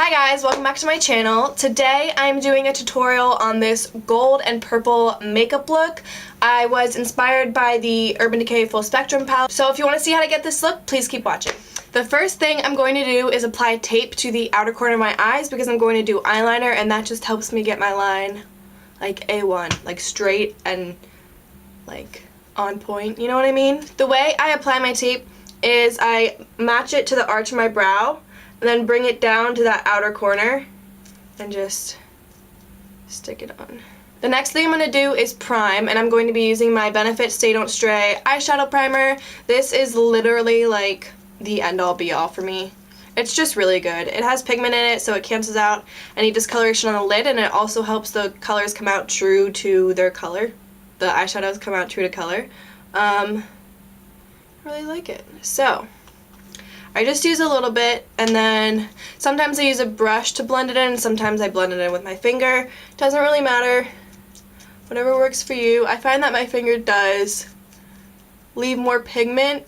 Hi guys, welcome back to my channel. Today I'm doing a tutorial on this gold and purple makeup look. I was inspired by the Urban Decay Full Spectrum palette, so if you want to see how to get this look, please keep watching. The first thing I'm going to do is apply tape to the outer corner of my eyes because I'm going to do eyeliner, and that just helps me get my line like A1, like straight and like on point, you know what I mean? The way I apply my tape is I match it to the arch of my brow, and then bring it down to that outer corner and just stick it on. The next thing I'm going to do is prime, and I'm going to be using my Benefit Stay Don't Stray eyeshadow primer. This is literally like the end-all be-all for me. It's just really good. It has pigment in it, so it cancels out any discoloration on the lid, and it also helps the colors come out true to their color. The eyeshadows come out true to color. I really like it. So I just use a little bit, and then sometimes I use a brush to blend it in, and sometimes I blend it in with my finger. Doesn't really matter. Whatever works for you. I find that my finger does leave more pigment,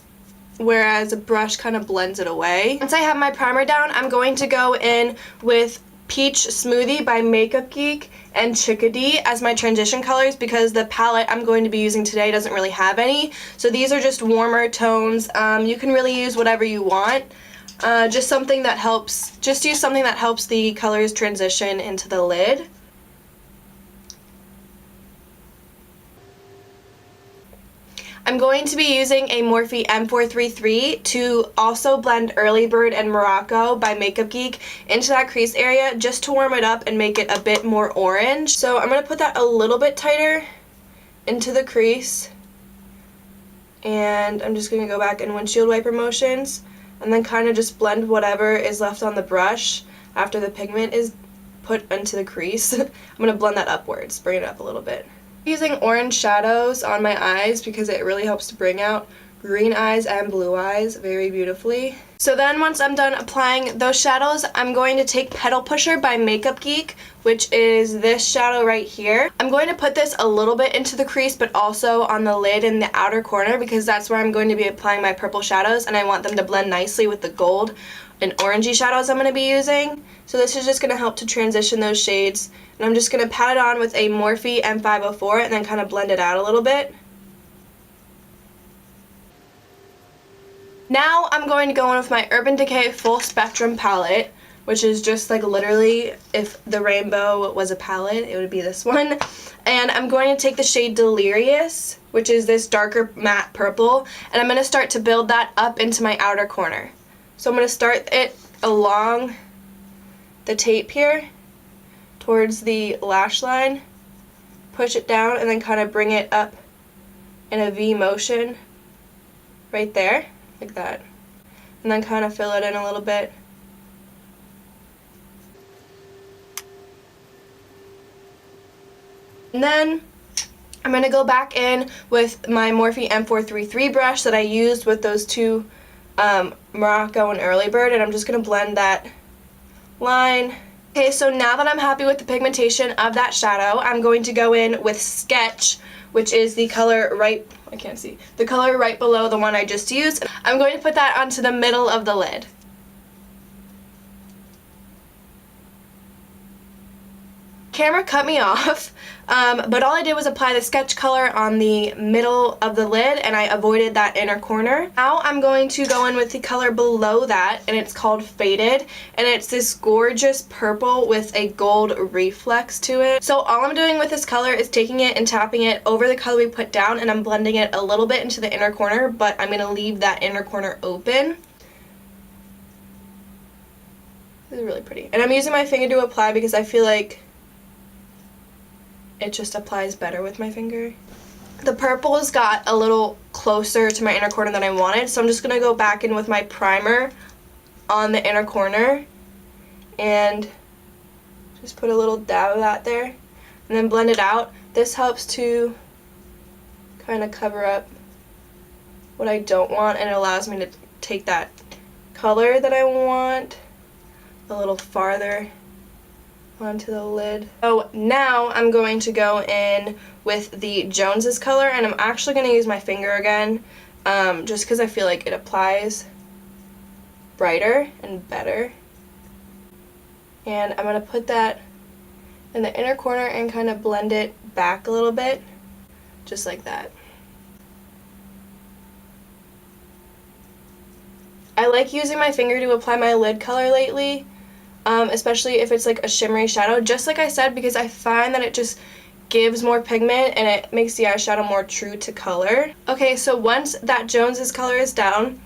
whereas a brush kind of blends it away. Once I have my primer down, I'm going to go in with Peach Smoothie by Geek and Chickadee as my transition colors because the palette I'm going to be using today doesn't really have any. So these are just warmer tones. You can really use whatever you want. Just something that helps. Just use something that helps the colors transition into the lid. I'm going to be using a Morphe M433 to also blend Early Bird and Morocco by Geek into that crease area just to warm it up and make it a bit more orange. So I'm going to put that a little bit tighter into the crease, and I'm just going to go back in windshield wiper motions and then kind of just blend whatever is left on the brush after the pigment is put into the crease. I'm going to blend that upwards, bring it up a little bit. Using orange shadows on my eyes because it really helps to bring out green eyes and blue eyes very beautifully. So then once I'm done applying those shadows, I'm going to take Petal Pusher by Geek, which is this shadow right here. I'm going to put this a little bit into the crease, but also on the lid in the outer corner because that's where I'm going to be applying my purple shadows, and I want them to blend nicely with the gold and orangey shadows I'm going to be using. So this is just going to help to transition those shades, and I'm just going to pat it on with a Morphe M504 and then kind of blend it out a little bit. Now I'm going to go in with my Urban Decay Full Spectrum palette, which is just like literally if the rainbow was a palette, it would be this one. And I'm going to take the shade Delirious, which is this darker matte purple, and I'm going to start to build that up into my outer corner. So I'm going to start it along the tape here towards the lash line, push it down, and then kind of bring it up in a V motion right there, like that. And then kind of fill it in a little bit. And then I'm going to go back in with my Morphe M433 brush that I used with those two Morocco and Early Bird, and I'm just going to blend that line. Okay, so now that I'm happy with the pigmentation of that shadow, I'm going to go in with Sketch, which is the color right, I can't see, the color right below the one I just used. I'm going to put that onto the middle of the lid. Camera cut me off, but all I did was apply the Sketch color on the middle of the lid, and I avoided that inner corner. Now I'm going to go in with the color below that, and it's called Faded, and it's this gorgeous purple with a gold reflex to it. So all I'm doing with this color is taking it and tapping it over the color we put down, and I'm blending it a little bit into the inner corner, but I'm going to leave that inner corner open. This is really pretty. And I'm using my finger to apply because I feel like it just applies better with my finger. The purple's got a little closer to my inner corner than I wanted, so I'm just going to go back in with my primer on the inner corner and just put a little dab of that there and then blend it out. This helps to kind of cover up what I don't want, and it allows me to take that color that I want a little farther onto the lid. So now I'm going to go in with the Jones's color, and I'm actually going to use my finger again just because I feel like it applies brighter and better. And I'm going to put that in the inner corner and kind of blend it back a little bit, just like that. I like using my finger to apply my lid color lately, especially if it's like a shimmery shadow, just like I said, because I find that it just gives more pigment and it makes the eyeshadow more true to color. Okay, so once that Jones's color is down,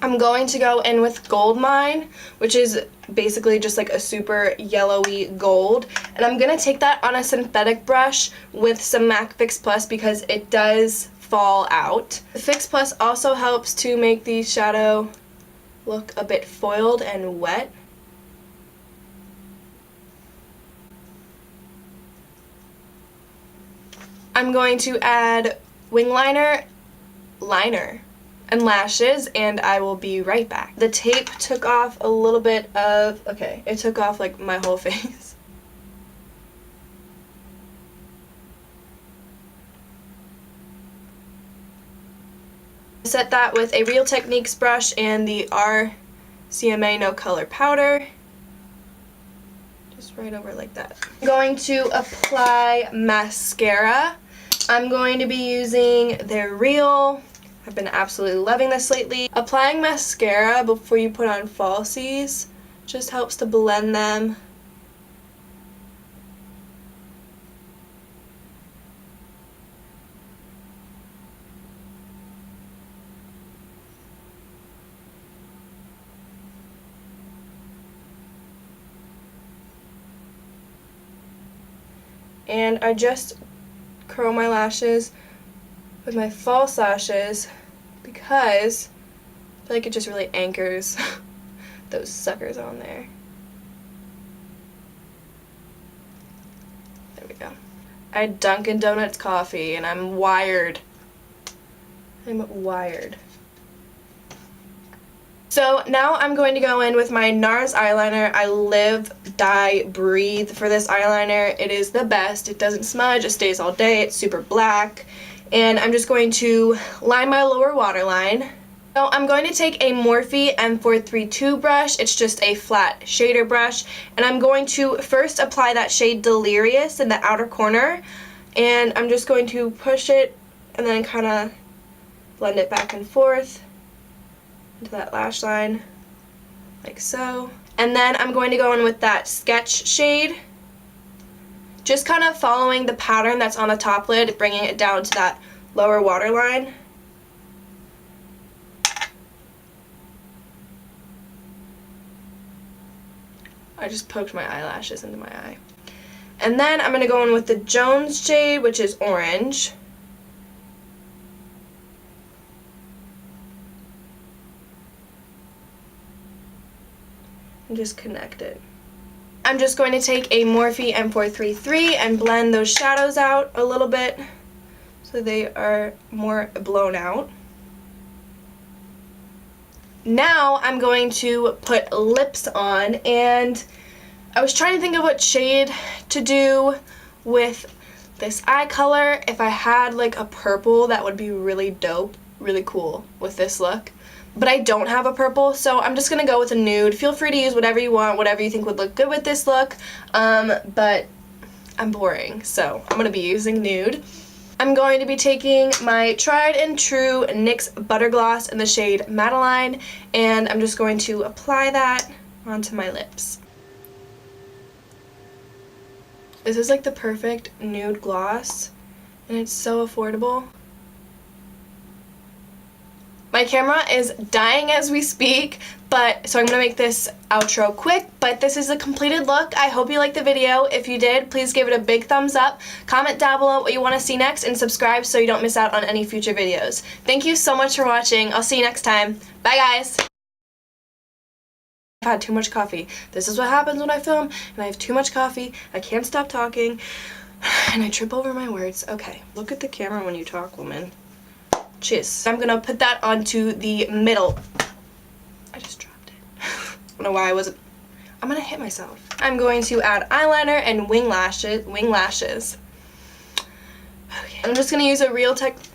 I'm going to go in with Gold Mine, which is basically just like a super yellowy gold. And I'm going to take that on a synthetic brush with some MAC Fix Plus because it does fall out. The Fix Plus also helps to make the shadow look a bit foiled and wet. I'm going to add wing liner, and lashes, and I will be right back. The tape took off a little bit of, okay, it took off like my whole face. Set that with a Real Techniques brush and the RCMA No Color Powder. Just right over like that. I'm going to apply mascara. I'm going to be using their Real. I've been absolutely loving this lately. Applying mascara before you put on falsies just helps to blend them. And I just curl my lashes with my false lashes because I feel like it just really anchors those suckers on there. There we go. I had Dunkin' Donuts coffee and I'm wired. I'm wired. So now I'm going to go in with my NARS eyeliner. I live, die, breathe for this eyeliner. It is the best. It doesn't smudge. It stays all day. It's super black. And I'm just going to line my lower waterline. So I'm going to take a Morphe M432 brush. It's just a flat shader brush. And I'm going to first apply that shade Delirious in the outer corner. And I'm just going to push it and then kind of blend it back and forth into that lash line, like so. And then I'm going to go in with that Sketch shade, just kind of following the pattern that's on the top lid, bringing it down to that lower waterline. I just poked my eyelashes into my eye. And then I'm going to go in with the Jones shade, which is orange. And just connect it. I'm just going to take a Morphe M433 and blend those shadows out a little bit so they are more blown out. Now I'm going to put lips on, and I was trying to think of what shade to do with this eye color. If I had like a purple, that would be really dope, really cool with this look. But I don't have a purple, so I'm just going to go with a nude. Feel free to use whatever you want, whatever you think would look good with this look, but I'm boring, so I'm going to be using nude. I'm going to be taking my tried and true NYX Butter Gloss in the shade Madeline, and I'm just going to apply that onto my lips. This is like the perfect nude gloss, and it's so affordable. My camera is dying as we speak, so I'm going to make this outro quick, but this is a completed look. I hope you liked the video. If you did, please give it a big thumbs up, comment down below what you want to see next, and subscribe so you don't miss out on any future videos. Thank you so much for watching. I'll see you next time. Bye, guys! I've had too much coffee. This is what happens when I film, and I have too much coffee. I can't stop talking, and I trip over my words. Okay, look at the camera when you talk, woman. Cheers. I'm gonna put that onto the middle. I just dropped it. I don't know why I'm gonna hit myself. I'm going to add eyeliner and wing lashes. Okay. I'm just gonna use a Real Techniques